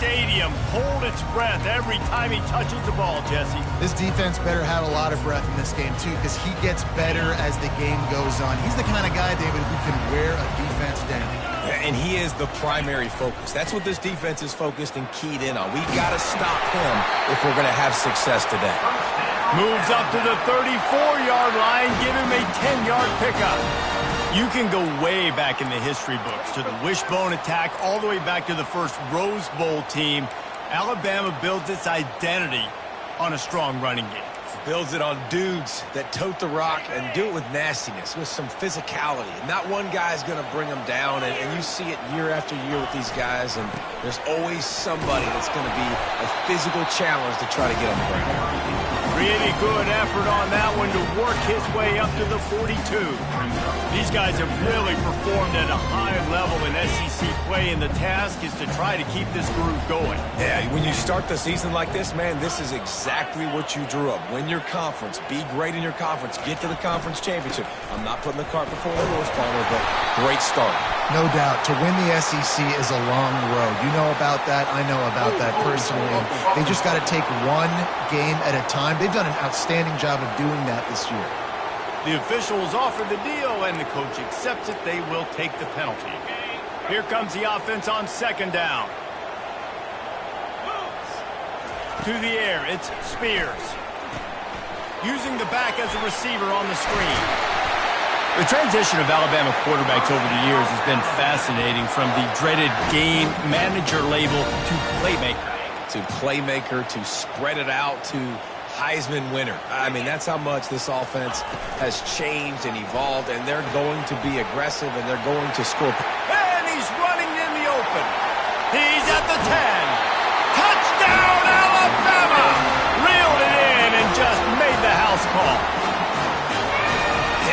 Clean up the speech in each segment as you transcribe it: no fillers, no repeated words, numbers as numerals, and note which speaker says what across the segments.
Speaker 1: stadium hold its breath every time he touches the ball, Jesse.
Speaker 2: This defense better have a lot of breath in this game, too, because he gets better as the game goes on. He's the kind of guy, David, who can wear a defense down.
Speaker 3: And he is the primary focus. That's what this defense is focused and keyed in on. We got to stop him if we're going to have success today.
Speaker 1: Moves up to the 34-yard line, give him a 10-yard pickup. You can go way back in the history books to the wishbone attack, all the way back to the first Rose Bowl team. Alabama builds its identity on a strong running game.
Speaker 3: Builds it on dudes that tote the rock and do it with nastiness, with some physicality. And not one guy's going to bring them down, and you see it year after year with these guys, and there's always somebody that's going to be a physical challenge to try to get on the ground.
Speaker 1: Really good effort on that one to work his way up to the 42. These guys have really performed at a high level in SEC play, and the task is to try to keep this groove going.
Speaker 3: Yeah, when you start the season like this, man, this is exactly what you drew up. Win your conference, be great in your conference, get to the conference championship. I'm not putting the cart before the horse, Palmer, but great start.
Speaker 2: No doubt. To win the SEC is a long road. You know about that. I know about that personally. And they just got to take one game at a time. They've done an outstanding job of doing that this year.
Speaker 1: The officials offer the deal, and the coach accepts it. They will take the penalty. Here comes the offense on second down. To the air, it's Spears. Using the back as a receiver on the screen. The transition of Alabama quarterbacks over the years has been fascinating, from the dreaded game manager label to playmaker.
Speaker 3: To playmaker, to spread it out, to Heisman winner. I mean, that's how much this offense has changed and evolved, and they're going to be aggressive, and they're going to score.
Speaker 1: And he's running in the open. He's at the 10. Touchdown, Alabama! Reeled it in and just made the house call.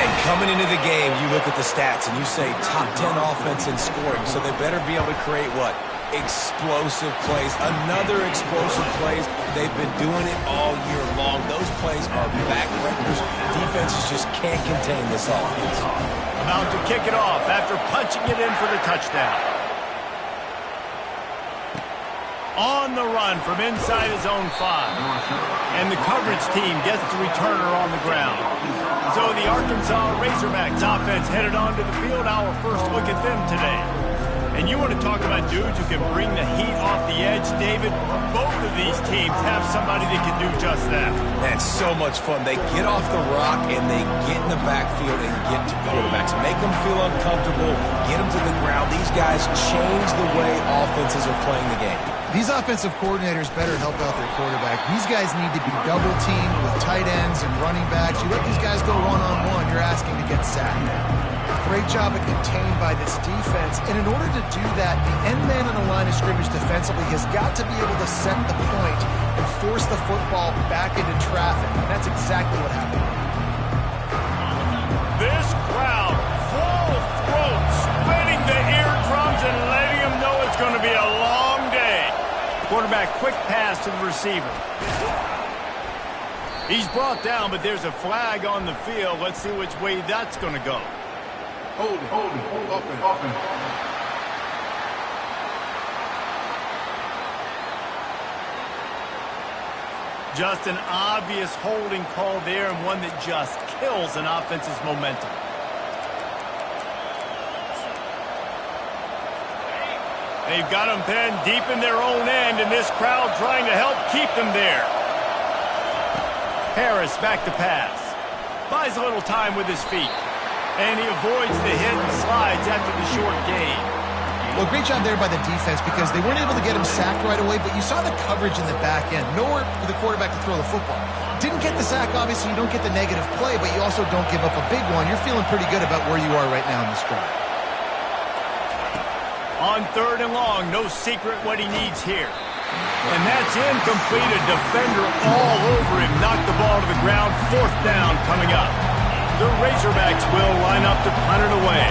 Speaker 3: And coming into the game, you look at the stats and you say top 10 offense in scoring, so they better be able to create what? Explosive plays. Another explosive plays. They've been doing it all year long. Those plays are backbreakers. Defenses just can't contain this offense.
Speaker 1: About to kick it off after punching it in for the touchdown. On the run from inside his own 5. And the coverage team gets the returner on the ground. So the Arkansas Razorbacks offense headed onto the field. Our first look at them today. And you want to talk about dudes who can bring the heat off the edge, David? Both of these teams have somebody that can do just that.
Speaker 3: That's so much fun. They get off the rock and they get in the backfield and get to quarterbacks. Make them feel uncomfortable, get them to the ground. These guys change the way offenses are playing the game.
Speaker 2: These offensive coordinators better help out their quarterback. These guys need to be double-teamed with tight ends and running backs. You let these guys go one-on-one, you're asking to get sacked. Great job of contained by this defense. And in order to do that, the end man on the line of scrimmage defensively has got to be able to set the point and force the football back into traffic. And that's exactly what happened.
Speaker 1: This crowd, full throat, spinning the eardrums and letting them know it's going to be a long day. Quarterback, quick pass to the receiver. He's brought down, but there's a flag on the field. Let's see which way that's going to go.
Speaker 4: Hold it, open.
Speaker 1: Just an obvious holding call there, and one that just kills an offense's momentum. They've got them pinned deep in their own end, and this crowd trying to help keep them there. Harris back to pass. Buys a little time with his feet. And he avoids the hit and slides after the short gain.
Speaker 2: Well, great job there by the defense, because they weren't able to get him sacked right away, but you saw the coverage in the back end. Nowhere for the quarterback to throw the football. Didn't get the sack, obviously. You don't get the negative play, but you also don't give up a big one. You're feeling pretty good about where you are right now in this drive.
Speaker 1: On third and long, no secret what he needs here. And that's incomplete. A defender all over him. Knocked the ball to the ground. Fourth down coming up. The Razorbacks will line up to punt it away.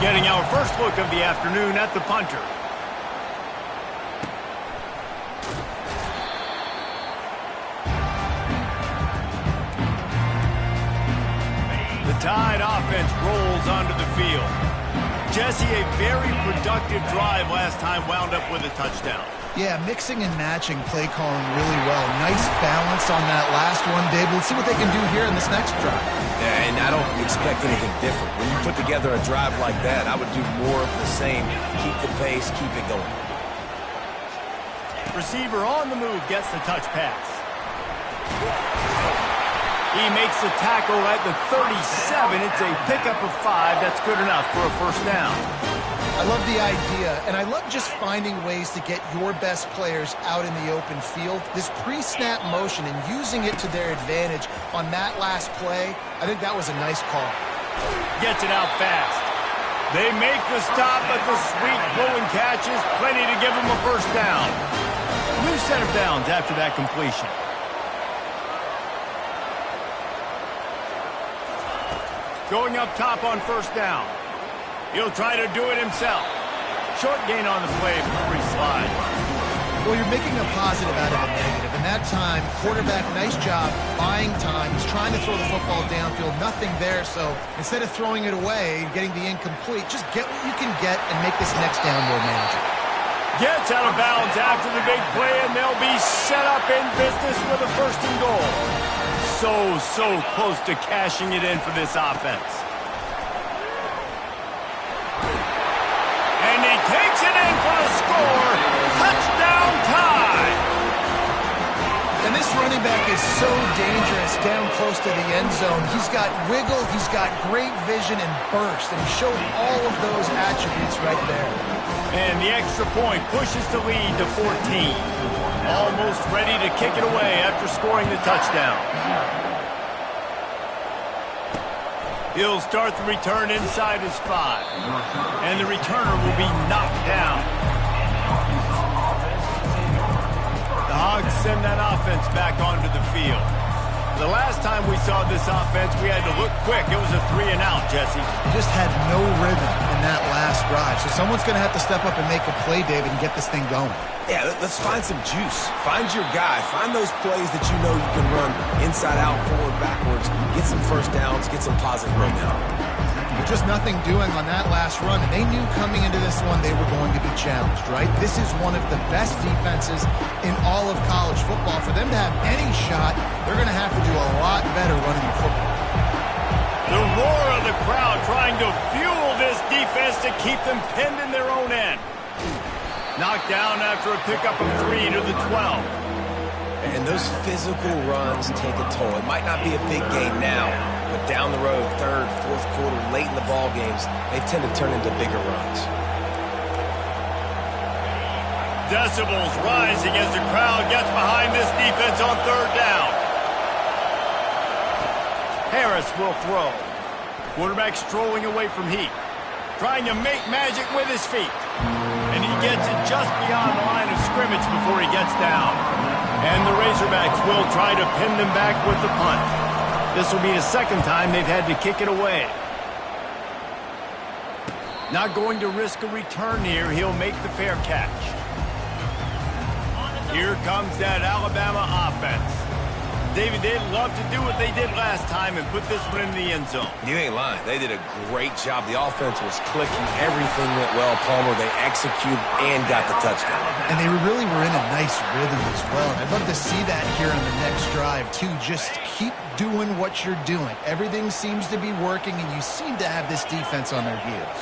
Speaker 1: Getting our first look of the afternoon at the punter. The Tide offense rolls onto the field. Jesse, a very productive drive last time wound up with a touchdown.
Speaker 2: Yeah, mixing and matching play calling really well. Nice balance on that last one, Dave. Let's see what they can do here in this next drive.
Speaker 3: Yeah, and I don't expect anything different. When you put together a drive like that, I would do more of the same. Keep the pace, keep it going.
Speaker 1: Receiver on the move gets the touch pass. He makes the tackle at the 37. It's a pickup of 5. That's good enough for a first down.
Speaker 2: I love the idea, and I love just finding ways to get your best players out in the open field. This pre-snap motion and using it to their advantage on that last play, I think that was a nice call.
Speaker 1: Gets it out fast. They make the stop, but the sweet blowing catch is plenty to give them a first down. New set of downs after that completion. Going up top on first down. He'll try to do it himself. Short gain on the play before he slides.
Speaker 2: Well, you're making a positive out of a negative. And that time, quarterback, nice job, buying time. He's trying to throw the football downfield. Nothing there, so instead of throwing it away and getting the incomplete, just get what you can get and make this next down more manageable.
Speaker 1: Gets out of bounds after the big play, and they'll be set up in business with a first and goal. So close to cashing it in for this offense. And he takes it in for the score. Touchdown tie.
Speaker 2: And this running back is so dangerous down close to the end zone. He's got wiggle, he's got great vision and burst, and he showed all of those attributes right there.
Speaker 1: And the extra point pushes the lead to 14. Almost ready to kick it away after scoring the touchdown. He'll start the return inside his 5. And the returner will be knocked down. The Hogs send that offense back onto the field. The last time we saw this offense, we had to look quick. It was a 3-and-out, Jesse.
Speaker 2: They just had no rhythm in that last drive. So someone's going to have to step up and make a play, David, and get this thing going.
Speaker 3: Yeah, let's find some juice. Find your guy. Find those plays that you know you can run inside out, forward, backwards. Get some first downs. Get some positive momentum.
Speaker 2: Just nothing doing on that last run, and they knew coming into this one they were going to be challenged, right? This is one of the best defenses in all of college football. For them to have any shot, they're going to have to do a lot better running the football.
Speaker 1: The roar of the crowd trying to fuel this defense to keep them pinned in their own end. Knocked down after a pickup of 3 to the 12.
Speaker 3: And those physical runs take a toll. It might not be a big game now, but down the road, third, fourth quarter, late in the ball games, they tend to turn into bigger runs.
Speaker 1: Decibels rising as the crowd gets behind this defense on third down. Harris will throw. Quarterback strolling away from Heat. Trying to make magic with his feet. And he gets it just beyond the line of scrimmage before he gets down. And the Razorbacks will try to pin them back with the punt. This will be the second time they've had to kick it away. Not going to risk a return here. He'll make the fair catch. Here comes that Alabama offense. David, they'd love to do what they did last time and put this one in the end zone.
Speaker 3: You ain't lying. They did a great job. The offense was clicking. Everything went well. Palmer, they executed and got the touchdown.
Speaker 2: And they really were in a nice rhythm as well. And I'd love to see that here on the next drive, too. Just keep doing what you're doing. Everything seems to be working, and you seem to have this defense on their heels.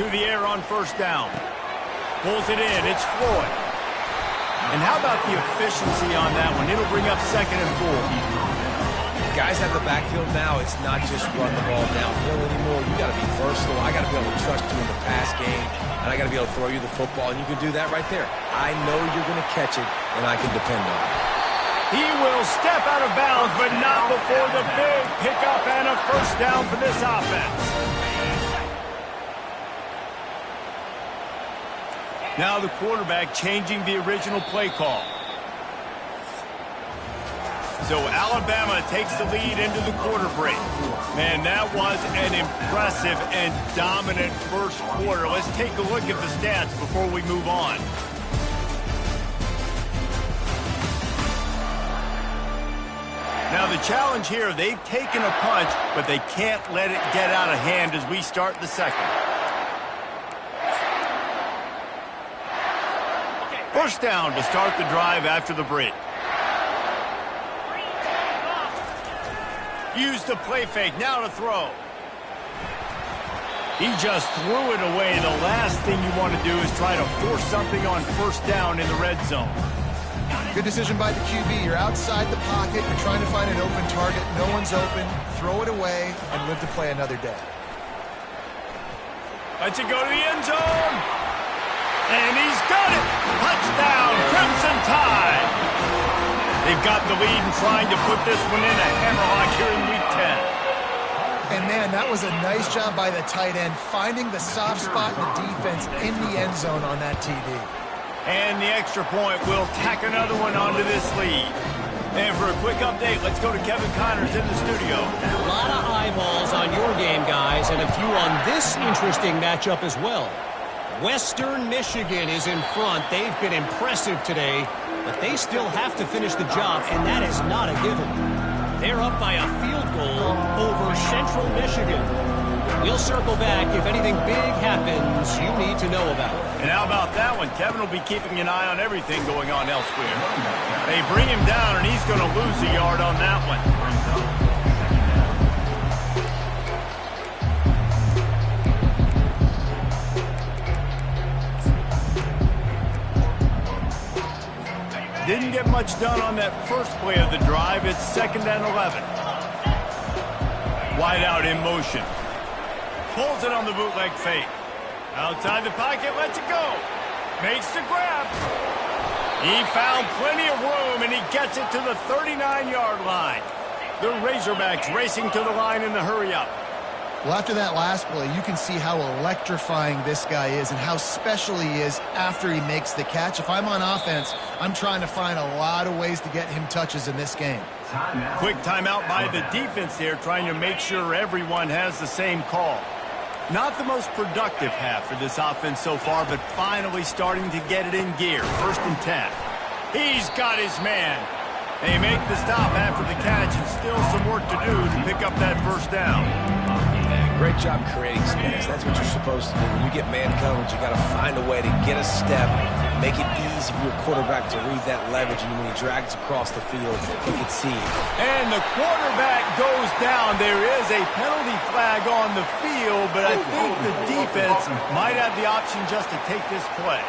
Speaker 1: To the air on first down. Pulls it in. It's Floyd. And how about the efficiency on that one? It'll bring up 2nd and 4.
Speaker 3: Guys have the backfield now. It's not just run the ball downhill anymore. You got to be versatile. I got to be able to trust you in the pass game, and I got to be able to throw you the football, and you can do that right there. I know you're going to catch it, and I can depend on it.
Speaker 1: He will step out of bounds, but not before the big pickup and a first down for this offense. Now the quarterback changing the original play call. So Alabama takes the lead into the quarter break. Man, that was an impressive and dominant first quarter. Let's take a look at the stats before we move on. Now the challenge here, they've taken a punch, but they can't let it get out of hand as we start the second. First down to start the drive after the break. Use the play fake, now to throw. He just threw it away. The last thing you want to do is try to force something on first down in the red zone.
Speaker 2: Good decision by the QB. You're outside the pocket. You're trying to find an open target. No one's open. Throw it away and live to play another day.
Speaker 1: Lets it go to the end zone. And he's got it. Touchdown, Crimson Tide. They've got the lead and trying to put this one in a hammerlock here in Week 10.
Speaker 2: And, man, that was a nice job by the tight end, finding the soft spot in the defense in the end zone on that TD.
Speaker 1: And the extra point will tack another one onto this lead. And for a quick update, let's go to Kevin Connors in the studio.
Speaker 5: A lot of eyeballs on your game, guys, and a few on this interesting matchup as well. Western Michigan is in front. They've been impressive today, but they still have to finish the job, and that is not a given. They're up by a field goal over Central Michigan. We'll circle back if anything big happens you need to know about.
Speaker 1: And how about that one? Kevin will be keeping an eye on everything going on elsewhere. They bring him down, and he's going to lose a yard on that one. Didn't get much done on that first play of the drive. It's 2nd and 11. Wide out in motion. Pulls it on the bootleg fake. Outside the pocket, lets it go. Makes the grab. He found plenty of room, and he gets it to the 39-yard line. The Razorbacks racing to the line in the hurry-up.
Speaker 2: Well, after that last play, you can see how electrifying this guy is and how special he is after he makes the catch. If I'm on offense, I'm trying to find a lot of ways to get him touches in this game.
Speaker 1: Quick timeout by the defense there, trying to make sure everyone has the same call. Not the most productive half for this offense so far, but finally starting to get it in gear. 1st and 10. He's got his man. They make the stop after the catch, and still some work to do to pick up that first down.
Speaker 3: Great job creating space. That's what you're supposed to do. When you get man coverage, you got to find a way to get a step, make it easy for your quarterback to read that leverage, and when he drags across the field, he can see it.
Speaker 1: And the quarterback goes down. There is a penalty flag on the field, but I think the defense might have the option just to take this play.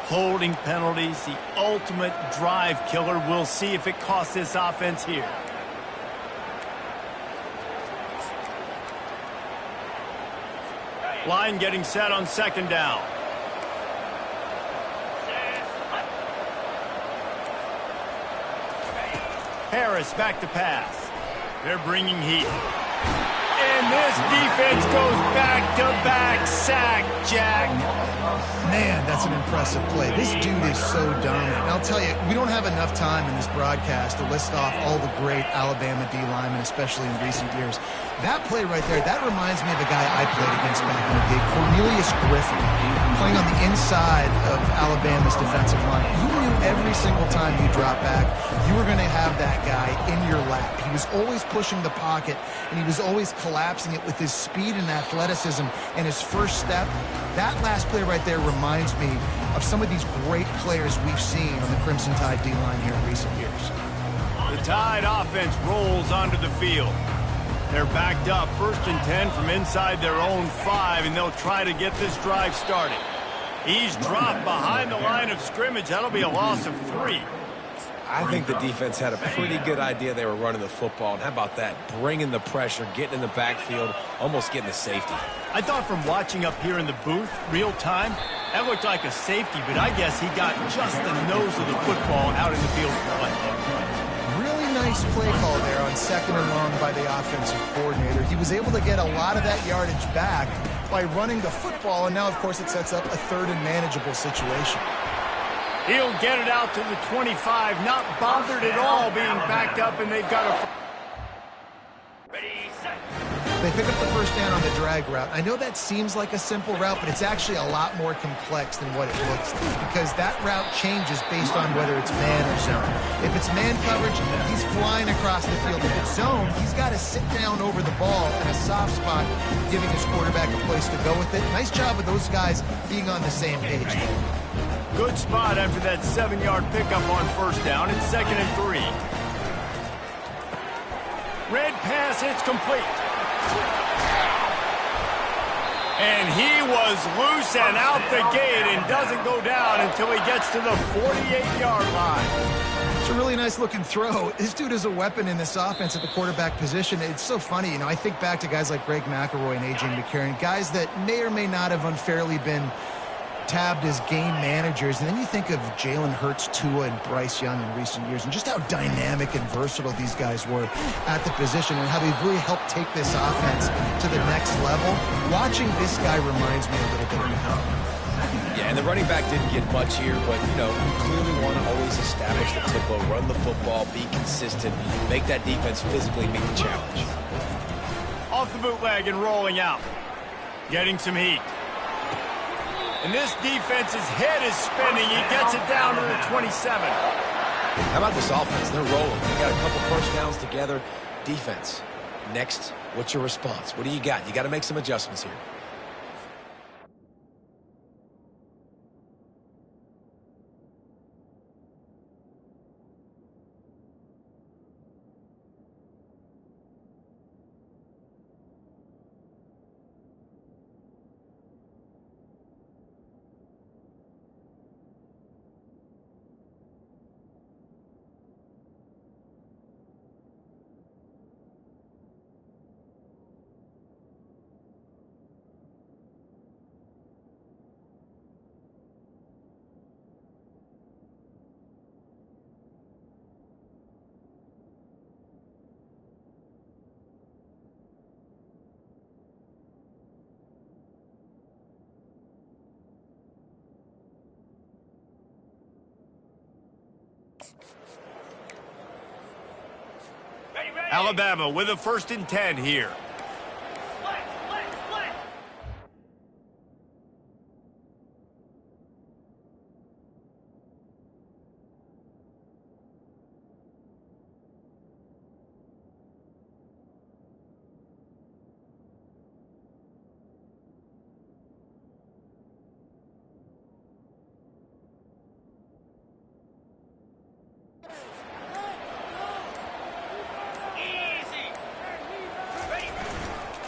Speaker 1: Holding penalties, the ultimate drive killer. We'll see if it costs this offense here. Line getting set on 2nd down. Harris back to pass. They're bringing heat. And this defense goes back-to-back sack, Jack.
Speaker 2: Man, that's an impressive play. This dude is so dominant. And I'll tell you, we don't have enough time in this broadcast to list off all the great Alabama D linemen, especially in recent years. That play right there, that reminds me of a guy I played against back in the day, Cornelius Griffin, playing on the inside of Alabama's defensive line. You knew every single time you dropped back, you were going to have that guy in your lap. He was always pushing the pocket, and he was always collapsing it with his speed and athleticism and his first step. That last play right there reminds me of some of these great players we've seen on the Crimson Tide D-line here in recent years.
Speaker 1: The Tide offense rolls onto the field. They're backed up 1st and 10 from inside their own 5, and they'll try to get this drive started. He's dropped behind the line of scrimmage. That'll be a loss of 3.
Speaker 3: I think the defense had a pretty good idea they were running the football. And how about that? Bringing the pressure, getting in the backfield, almost getting the safety.
Speaker 1: I thought from watching up here in the booth, real time, that looked like a safety, but I guess he got just the nose of the football out in the field for play.
Speaker 2: Really nice play call there on 2nd and long by the offensive coordinator. He was able to get a lot of that yardage back by running the football, and now, of course, it sets up a 3rd and manageable situation.
Speaker 1: He'll get it out to the 25, not bothered at all being backed up, and they've got a... Ready, set.
Speaker 2: They pick up the first down on the drag route. I know that seems like a simple route, but it's actually a lot more complex than what it looks like because that route changes based on whether it's man or zone. If it's man coverage, he's flying across the field. If it's zone, he's got to sit down over the ball in a soft spot, giving his quarterback a place to go with it. Nice job of those guys being on the same page.
Speaker 1: Good spot after that 7-yard pickup on first down. It's 2nd and 3. Red pass, it's complete. And he was loose and out the gate and doesn't go down until he gets to the 48-yard line.
Speaker 2: It's a really nice-looking throw. This dude is a weapon in this offense at the quarterback position. It's so funny, I think back to guys like Greg McElroy and A.J. McCarron, guys that may or may not have unfairly been tabbed as game managers, and then you think of Jalen Hurts, Tua, and Bryce Young in recent years, and just how dynamic and versatile these guys were at the position and how they've really helped take this offense to the next level. Watching this guy reminds me a little bit of him.
Speaker 3: Yeah, and the running back didn't get much here, but, we clearly want to always establish the tempo, run the football, be consistent, make that defense physically meet the challenge.
Speaker 1: Off the bootleg and rolling out. Getting some heat. And this defense's head is spinning. He gets it down to the 27.
Speaker 3: How about this offense? They're rolling. They got a couple first downs together. Defense. Next, what's your response? What do you got? You got to make some adjustments here.
Speaker 1: Alabama with a 1st and 10 here.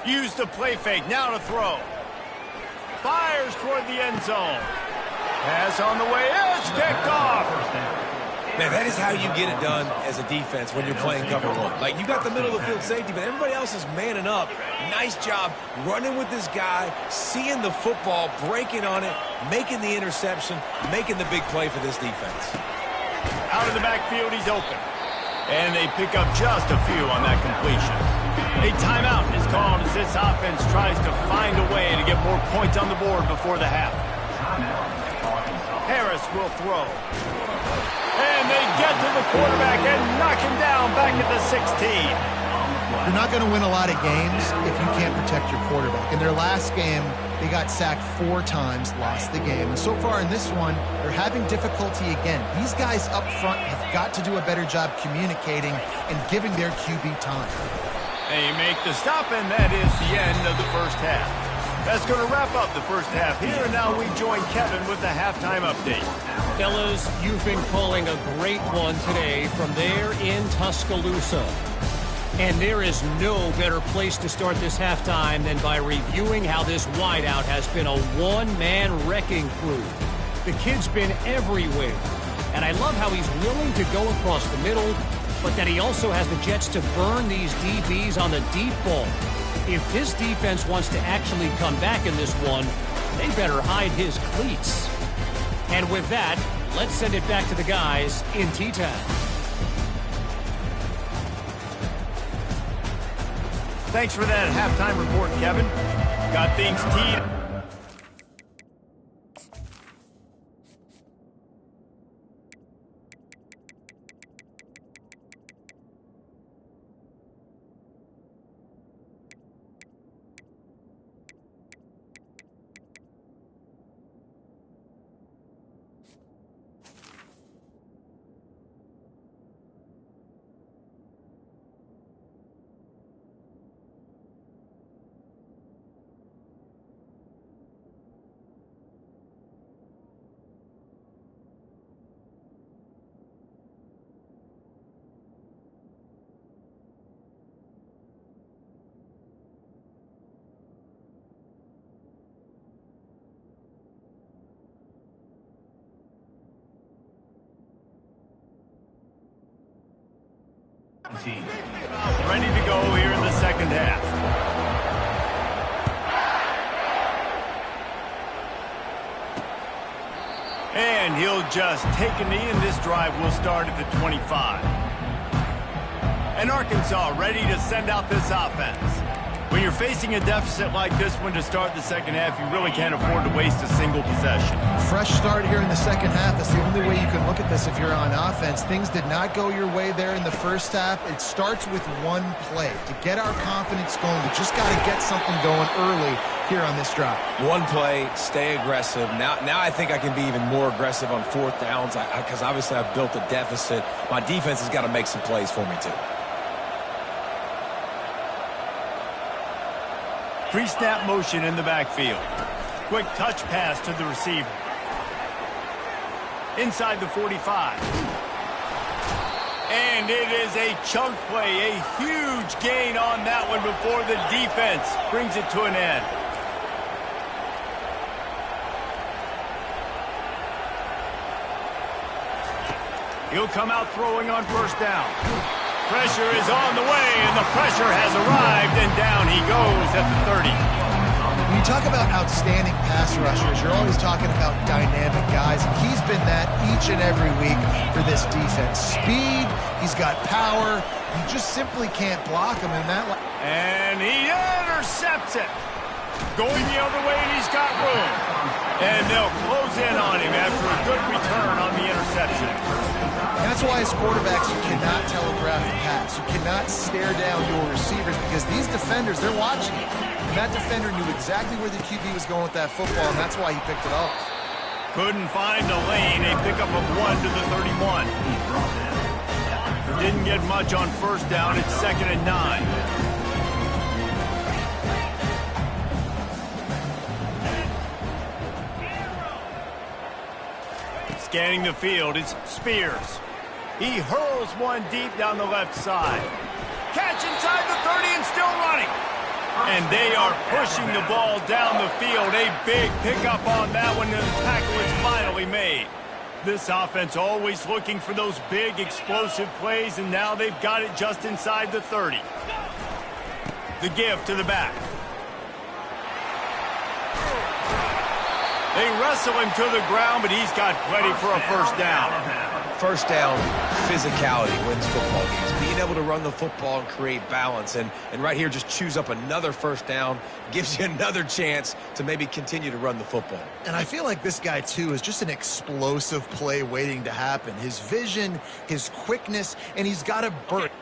Speaker 1: Use the play fake, now to throw. Fires toward the end zone. Pass on the way, it's kicked off.
Speaker 3: Man, that is how you get it done as a defense when you're playing cover one. Like, you got the middle of the field safety, but everybody else is manning up. Nice job running with this guy, seeing the football, breaking on it, making the interception, making the big play for this defense.
Speaker 1: Out of the backfield, he's open. And they pick up just a few on that completion. A timeout is called as this offense tries to find a way to get more points on the board before the half. Harris will throw. And they get to the quarterback and knock him down back at the 16.
Speaker 2: You're not going to win a lot of games if you can't protect your quarterback. In their last game, they got sacked 4 times, lost the game. And so far in this one, they're having difficulty again. These guys up front have got to do a better job communicating and giving their QB time.
Speaker 1: They make the stop, and that is the end of the first half. That's going to wrap up the first half here, and now we join Kevin with the halftime update.
Speaker 5: Fellas, you've been calling a great one today from there in Tuscaloosa. And there is no better place to start this halftime than by reviewing how this wideout has been a one-man wrecking crew. The kid's been everywhere, and I love how he's willing to go across the middle, but that he also has the jets to burn these DBs on the deep ball. If this defense wants to actually come back in this one, they better hide his cleats. And with that, let's send it back to the guys in T-Town.
Speaker 1: Thanks for that halftime report, Kevin. Got things teed. Ready to go here in the second half. And he'll just take a knee, and this drive will start at the 25. And Arkansas ready to send out this offense. When you're facing a deficit like this one to start the second half, you really can't afford to waste a single possession.
Speaker 2: Fresh start here in the second half. That's the only way you can look at this if you're on offense. Things did not go your way there in the first half. It starts with one play. To get our confidence going, we just got to get something going early here on this drive.
Speaker 3: One play, stay aggressive. Now I think I can be even more aggressive on fourth downs because obviously I've built a deficit. My defense has got to make some plays for me too.
Speaker 1: Pre-snap motion in the backfield. Quick touch pass to the receiver. Inside the 45. And it is a chunk play, a huge gain on that one before the defense brings it to an end. He'll come out throwing on first down. Pressure is on the way, and the pressure has arrived, and down he goes at the 30.
Speaker 2: When you talk about outstanding pass rushers, you're always talking about dynamic guys. He's been that each and every week for this defense. Speed, he's got power. You just simply can't block him in that.
Speaker 1: And he intercepts it. Going the other way, and he's got room. And they'll close in on him after a good return on the interception.
Speaker 2: That's why as quarterbacks, you cannot telegraph the pass. You cannot stare down your receivers because these defenders, they're watching you. And that defender knew exactly where the QB was going with that football, and that's why he picked it off.
Speaker 1: Couldn't find a lane. A pickup of 1 to the 31. Didn't get much on first down. It's 2nd and 9. Scanning the field, it's Spears. He hurls one deep down the left side. Catch inside the 30 and still running. And they are pushing the ball down the field. A big pickup on that one, and the tackle is finally made. This offense always looking for those big explosive plays, and now they've got it just inside the 30. The give to the back. They wrestle him to the ground, but he's got plenty for a first down.
Speaker 3: First down, physicality wins football games. Being able to run the football and create balance. And right here, just choose up another first down. Gives you another chance to maybe continue to run the football.
Speaker 2: And I feel like this guy, too, is just an explosive play waiting to happen. His vision, his quickness, and he's got a burst.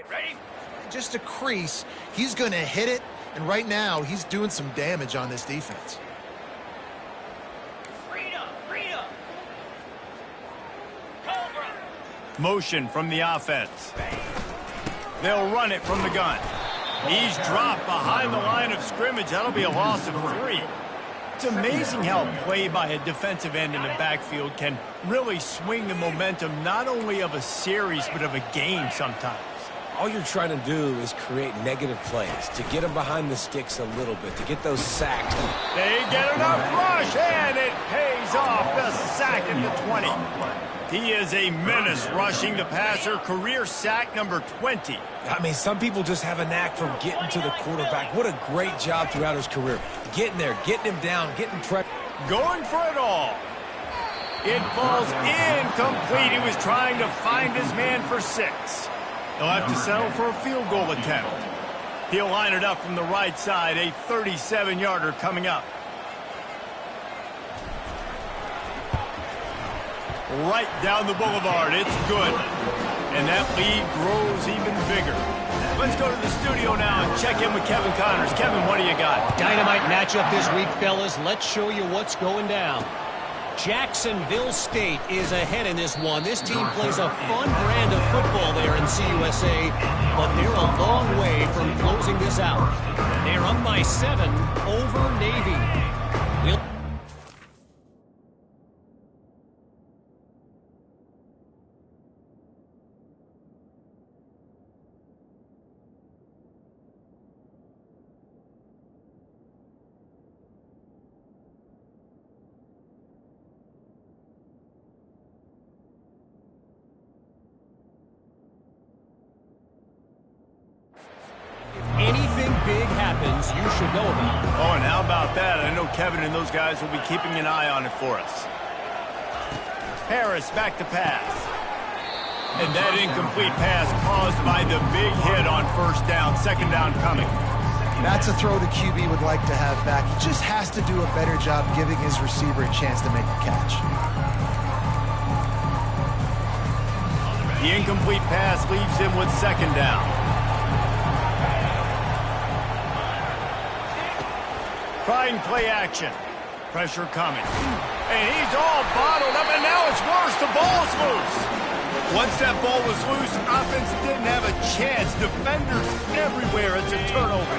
Speaker 1: Ready?
Speaker 2: Just a crease. He's going to hit it, and right now he's doing some damage on this defense.
Speaker 1: Freedom. Cobra. Motion from the offense. They'll run it from the gun. He's dropped behind the line of scrimmage. That'll be a loss of 3. It's amazing how play by a defensive end in the backfield can really swing the momentum not only of a series but of a game sometimes.
Speaker 3: All you're trying to do is create negative plays, to get them behind the sticks a little bit, to get those sacks.
Speaker 1: They get enough rush, and it pays off. The sack at the 20. He is a menace rushing the passer. Career sack number 20.
Speaker 3: I mean, some people just have a knack for getting to the quarterback. What a great job throughout his career. Getting there, getting him down, getting pressure.
Speaker 1: Going for it all. It falls incomplete. He was trying to find his man for 6. He'll have to settle for a field goal attempt. He'll line it up from the right side. A 37-yarder coming up. Right down the boulevard. It's good. And that lead grows even bigger. Let's go to the studio now and check in with Kevin Connors. Kevin, what do you got?
Speaker 5: Dynamite matchup this week, fellas. Let's show you what's going down. Jacksonville State is ahead in this one. This team plays a fun brand of football there in CUSA, but they're a long way from closing this out. They're up by 7 over Navy. Anything big happens, you should know about it.
Speaker 1: Oh, and how about that? I know Kevin and those guys will be keeping an eye on it for us. Harris back to pass. And that incomplete pass caused by the big hit on first down. Second down coming.
Speaker 2: That's a throw the QB would like to have back. He just has to do a better job giving his receiver a chance to make the catch.
Speaker 1: The incomplete pass leaves him with second down. Trying play action. Pressure coming. And he's all bottled up, and now it's worse. The ball's loose. Once that ball was loose, offense didn't have a chance. Defenders everywhere. It's a turnover.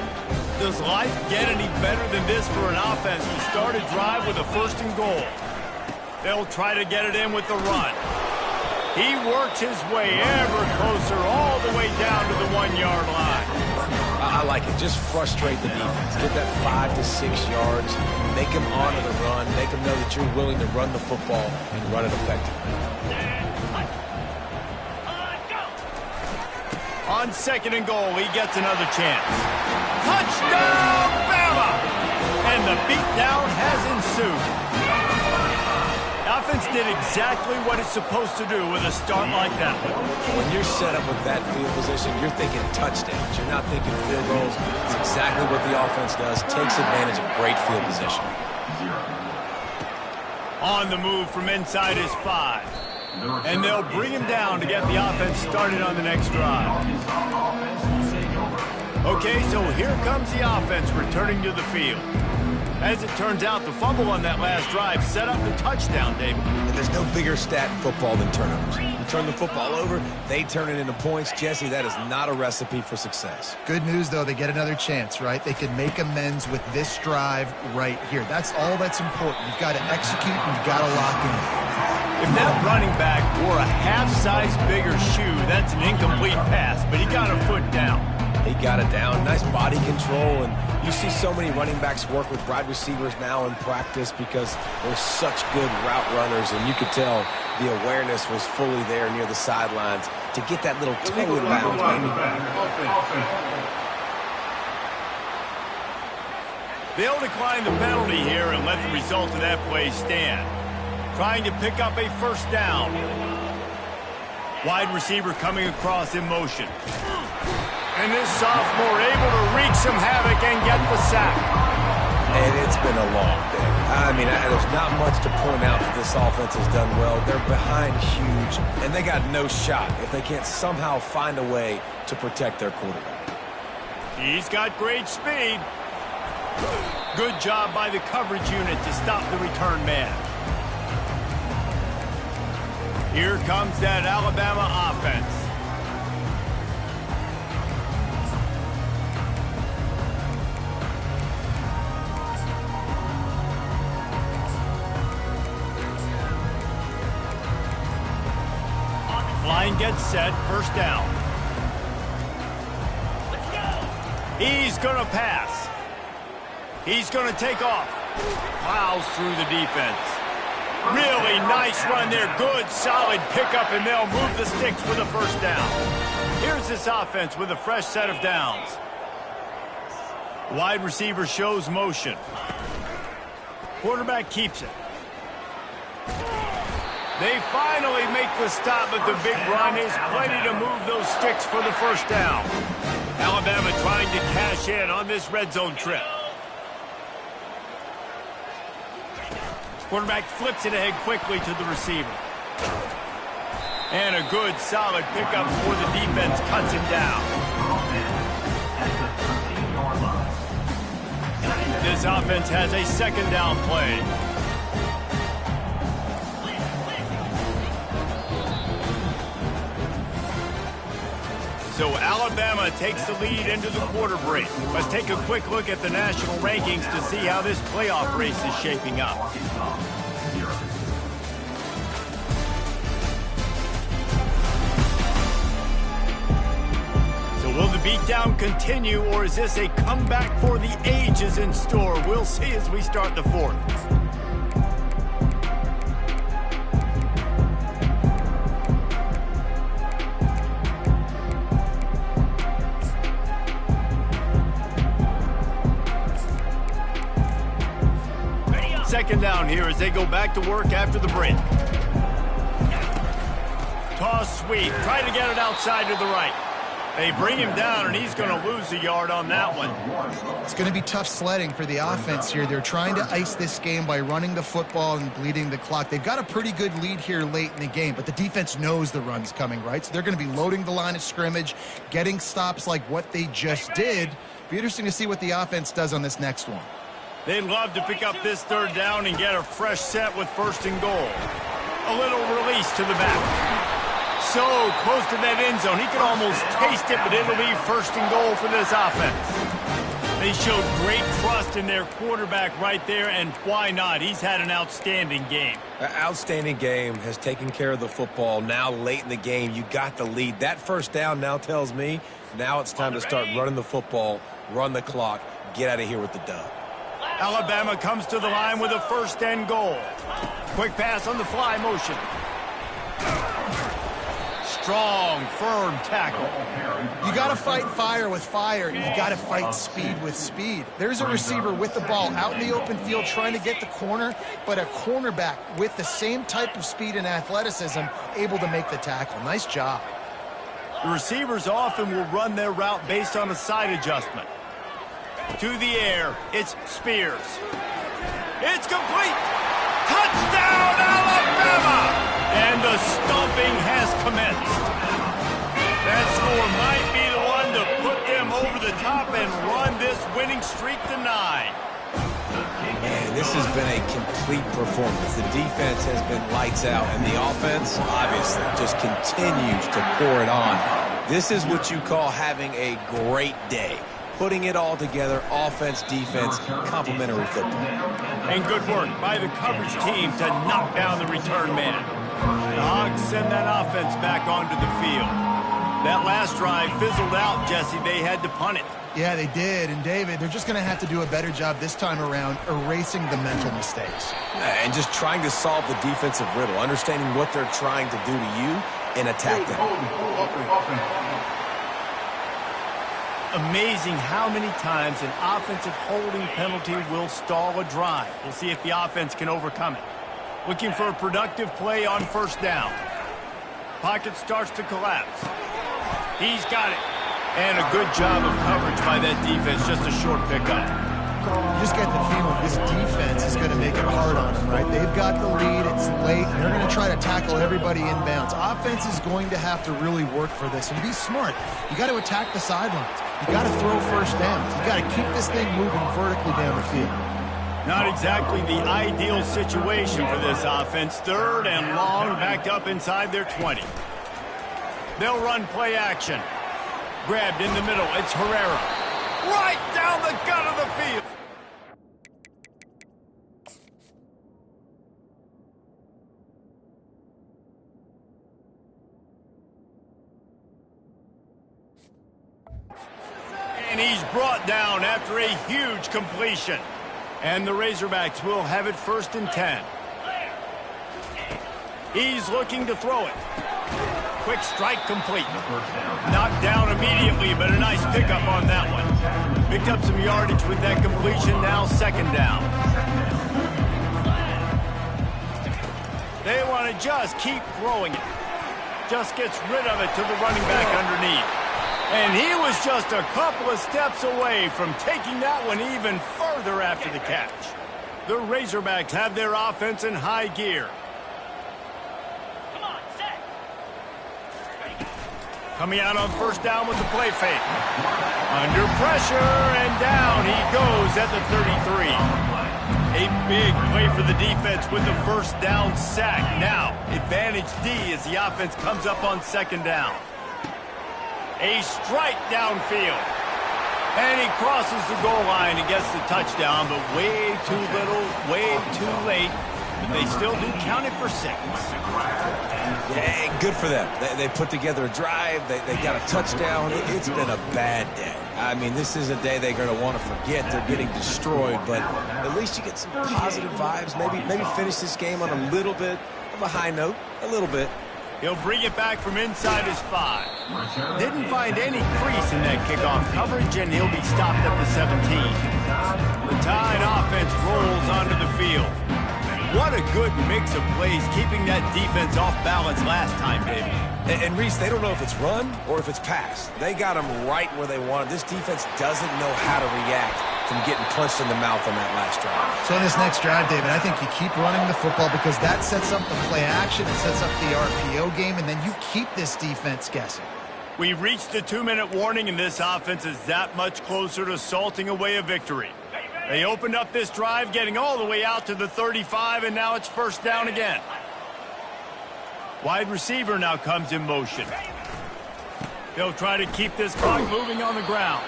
Speaker 1: Does life get any better than this for an offense to start a drive with a 1st and goal? They'll try to get it in with the run. He works his way ever closer all the way down to the 1-yard line.
Speaker 3: I like it. Just frustrate the defense. Get that 5 to 6 yards. Make them honor the run. Make them know that you're willing to run the football and run it effectively.
Speaker 1: On 2nd and goal, he gets another chance. Touchdown, Bama! And the beatdown has ensued. Offense did exactly what it's supposed to do with a start like that.
Speaker 3: When you're set up with that field position, you're thinking touchdowns. You're not thinking field goals. It's exactly what the offense does. Takes advantage of great field position.
Speaker 1: On the move from inside his 5. And they'll bring him down to get the offense started on the next drive. Okay, so here comes the offense returning to the field. As it turns out, the fumble on that last drive set up the touchdown, David.
Speaker 3: And there's no bigger stat in football than turnovers. You turn the football over, they turn it into points. Jesse, that is not a recipe for success.
Speaker 2: Good news, though, they get another chance, right? They can make amends with this drive right here. That's all that's important. You've got to execute and you've got to lock in.
Speaker 1: If that running back wore a half-size bigger shoe, that's an incomplete pass, but he got a foot down.
Speaker 3: He got it down. Nice body control. And you see so many running backs work with wide receivers now in practice because they're such good route runners. And you could tell the awareness was fully there near the sidelines to get that little toe in bounds, maybe.
Speaker 1: They'll decline the penalty here and let the result of that play stand. Trying to pick up a first down. Wide receiver coming across in motion. And this sophomore able to wreak some havoc and get the sack.
Speaker 3: And it's been a long day. I mean, there's not much to point out that this offense has done well. They're behind huge, and they got no shot if they can't somehow find a way to protect their quarterback.
Speaker 1: He's got great speed. Good job by the coverage unit to stop the return man. Here comes that Alabama offense. Line gets set, first down. He's going to pass. He's going to take off. Plows through the defense. Really nice run there. Good, solid pickup, and they'll move the sticks for the first down. Here's this offense with a fresh set of downs. Wide receiver shows motion. Quarterback keeps it. They finally make the stop, but the big run is plenty to move those sticks for the first down. Alabama trying to cash in on this red zone trip. Quarterback flips it ahead quickly to the receiver. And a good, solid pickup before the defense cuts him down. This offense has a second down play. So Alabama takes the lead into the quarter break. Let's take a quick look at the national rankings to see how this playoff race is shaping up. So will the beatdown continue, or is this a comeback for the ages in store? We'll see as we start the fourth. Second down here as they go back to work after the break. Toss sweep. Try to get it outside to the right. They bring him down, and he's going to lose a yard on that one.
Speaker 2: It's going to be tough sledding for the offense here. They're trying to ice this game by running the football and bleeding the clock. They've got a pretty good lead here late in the game, but the defense knows the run's coming, right? So they're going to be loading the line of scrimmage, getting stops like what they just did. Be interesting to see what the offense does on this next one.
Speaker 1: They'd love to pick up this third down and get a fresh set with first and goal. A little release to the back. So close to that end zone. He could almost taste it, but it'll be first and goal for this offense. They showed great trust in their quarterback right there, and why not? He's had an outstanding game.
Speaker 3: An outstanding game, has taken care of the football. Now late in the game, you got the lead. That first down now tells me now it's time to start running the football, run the clock, get out of here with the dub.
Speaker 1: Alabama comes to the line with a first and goal. Quick pass on the fly motion. Strong, firm tackle.
Speaker 2: You got to fight fire with fire. You got to fight speed with speed. There's a receiver with the ball out in the open field trying to get the corner, but a cornerback with the same type of speed and athleticism able to make the tackle. Nice job.
Speaker 1: The receivers often will run their route based on a side adjustment. To the air, it's Spears. It's complete. Touchdown, Alabama! And the stomping has commenced. That score might be the one to put them over the top and run this winning streak to 9.
Speaker 3: Man, this has been a complete performance. The defense has been lights out, and the offense, obviously, just continues to pour it on. This is what you call having a great day. Putting it all together, offense, defense, complementary football.
Speaker 1: And good work by the coverage team to knock down the return man. The Hogs send that offense back onto the field. That last drive fizzled out, Jesse. They had to punt it.
Speaker 2: Yeah, they did. And, David, they're just going to have to do a better job this time around erasing the mental mistakes.
Speaker 3: And just trying to solve the defensive riddle, understanding what they're trying to do to you and attack them.
Speaker 1: Amazing how many times an offensive holding penalty will stall a drive. We'll see if the offense can overcome it. Looking for a productive play on first down. Pocket starts to collapse. He's got it. And a good job of coverage by that defense. Just a short pickup.
Speaker 2: You just get the feeling this defense is going to make it hard on them, right? They've got the lead. It's late. And they're going to try to tackle everybody inbounds. Offense is going to have to really work for this and be smart. You got to attack the sidelines. You got to throw first downs. You got to keep this thing moving vertically down the field.
Speaker 1: Not exactly the ideal situation for this offense. Third and long, backed up inside their 20. They'll run play action. Grabbed in the middle. It's Herrera. Right down the gut of the field. And he's brought down after a huge completion. And the Razorbacks will have it 1st and 10. He's looking to throw it. Quick strike complete. Knocked down immediately, but a nice pickup on that one. Picked up some yardage with that completion, now 2nd down. They want to just keep throwing it. Just gets rid of it to the running back underneath. And he was just a couple of steps away from taking that one even further after the catch. The Razorbacks have their offense in high gear. Coming out on 1st down with the play fake. Under pressure, and down he goes at the 33. A big play for the defense with the 1st down sack. Now, advantage D as the offense comes up on 2nd down. A strike downfield. And he crosses the goal line and gets the touchdown, but way too little, way too late. But they still do count it for 6.
Speaker 3: Yeah, good for them. They put together a drive. They got a touchdown. It's been a bad day. I mean, this is a day they're going to want to forget. They're getting destroyed, but at least you get some positive vibes. Maybe finish this game on a little bit of a high note, a little bit.
Speaker 1: He'll bring it back from inside his 5. Didn't find any crease in that kickoff coverage, and he'll be stopped at the 17. The Tide offense rolls onto the field. What a good mix of plays, keeping that defense off balance last time, David.
Speaker 3: And Reese, they don't know if it's run or if it's pass. They got them right where they want it. This defense doesn't know how to react from getting punched in the mouth on that last drive.
Speaker 2: So in this next drive, David, I think you keep running the football because that sets up the play action, it sets up the RPO game, and then you keep this defense guessing.
Speaker 1: We've reached the 2-minute warning, and this offense is that much closer to salting away a victory. They opened up this drive, getting all the way out to the 35, and now it's 1st down again. Wide receiver now comes in motion. They'll try to keep this clock moving on the ground.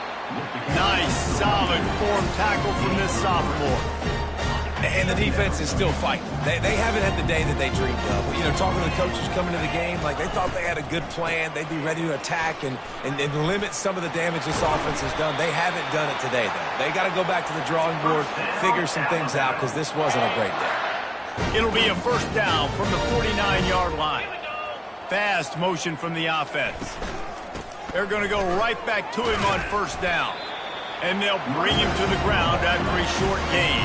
Speaker 1: Nice, solid form tackle from this sophomore.
Speaker 3: And the defense is still fighting. They haven't had the day that they dreamed of. You know, talking to the coaches coming to the game, like they thought they had a good plan. They'd be ready to attack and limit some of the damage this offense has done. They haven't done it today, though. They got to go back to the drawing board, figure some things out, because this wasn't a great day.
Speaker 1: It'll be a 1st down from the 49-yard line. Fast motion from the offense. They're going to go right back to him on 1st down. And they'll bring him to the ground after a short gain.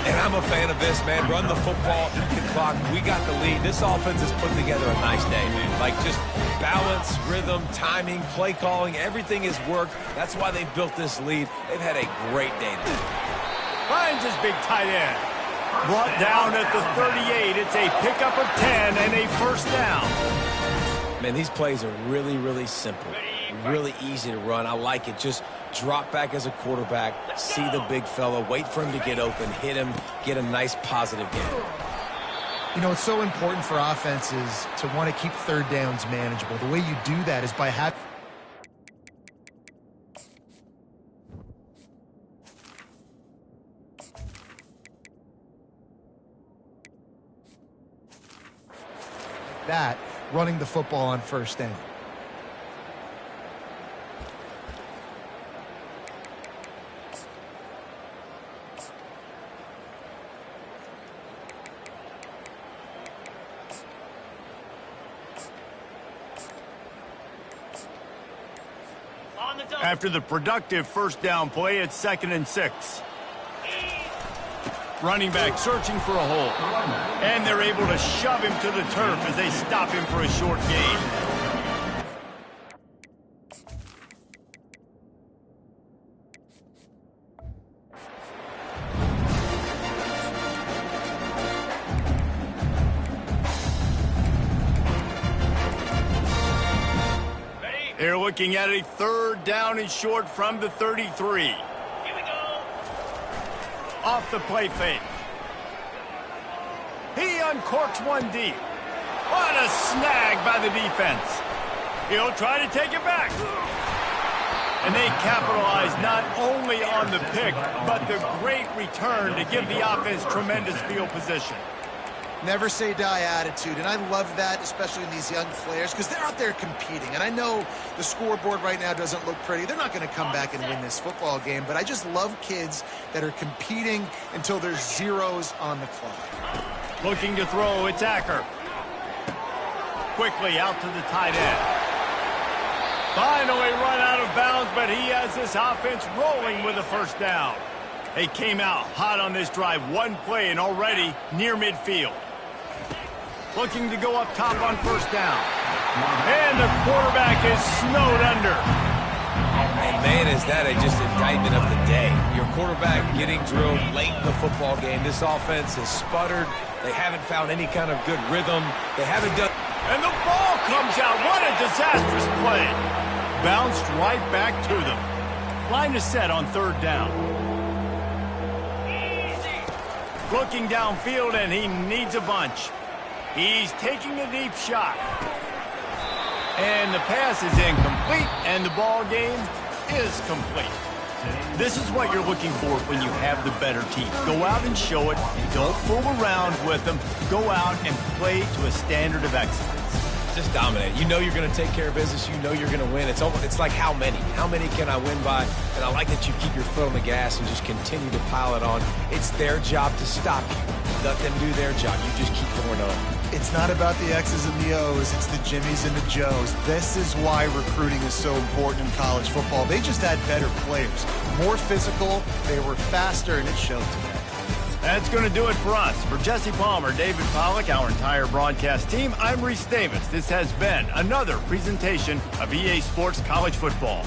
Speaker 3: And I'm a fan of this, man. Run the football, eat the clock. We got the lead. This offense has put together a nice day, man. Like just balance, rhythm, timing, play calling, everything has worked. That's why they built this lead. They've had a great day today.
Speaker 1: Finds his big tight end. Brought down at the 38. It's a pickup of 10 and a 1st down.
Speaker 3: Man, these plays are really, really simple. Really easy to run. I like it. Just drop back as a quarterback, see the big fella, wait for him to get open, hit him, get a nice positive game.
Speaker 2: You know, it's so important for offenses to want to keep 3rd downs manageable. The way you do that is by having that, running the football on 1st down.
Speaker 1: After the productive 1st down play, it's 2nd and 6. Running back searching for a hole. And they're able to shove him to the turf as they stop him for a short gain. They're looking at a 3rd down and short from the 33. Here we go. Off the play fake. He uncorks one deep. What a snag by the defense. He'll try to take it back. And they capitalize not only on the pick, but the great return to give the offense tremendous field position.
Speaker 2: Never say die attitude, and I love that, especially in these young players, because they're out there competing. And I know the scoreboard right now doesn't look pretty. They're not going to come back and win this football game, but I just love kids that are competing until there's zeros on the clock.
Speaker 1: Looking to throw, it's Acker. Quickly out to the tight end. Finally run out of bounds, but he has this offense rolling with a first down. They came out hot on this drive. One play and already near midfield. Looking to go up top on first down. And the quarterback is snowed under.
Speaker 3: And man, is that just indictment of the day. Your quarterback getting drilled late in the football game. This offense has sputtered. They haven't found any kind of good rhythm. They haven't done...
Speaker 1: And the ball comes out. What a disastrous play. Bounced right back to them. Line is set on third down. Looking downfield, and he needs a bunch. He's taking a deep shot. And the pass is incomplete, and the ball game is complete. This is what you're looking for when you have the better team. Go out and show it. Don't fool around with them. Go out and play to a standard of excellence.
Speaker 3: Just dominate. You know you're going to take care of business. You know you're going to win. It's like how many? How many can I win by? And I like that you keep your foot on the gas and just continue to pile it on. It's their job to stop you. Let them do their job. You just keep going on.
Speaker 2: It's not about the X's and the O's. It's the Jimmies and the Joes. This is why recruiting is so important in college football. They just had better players. More physical. They were faster, and it showed today.
Speaker 1: That's going to do it for us. For Jesse Palmer, David Pollack, our entire broadcast team, I'm Reese Davis. This has been another presentation of EA Sports College Football.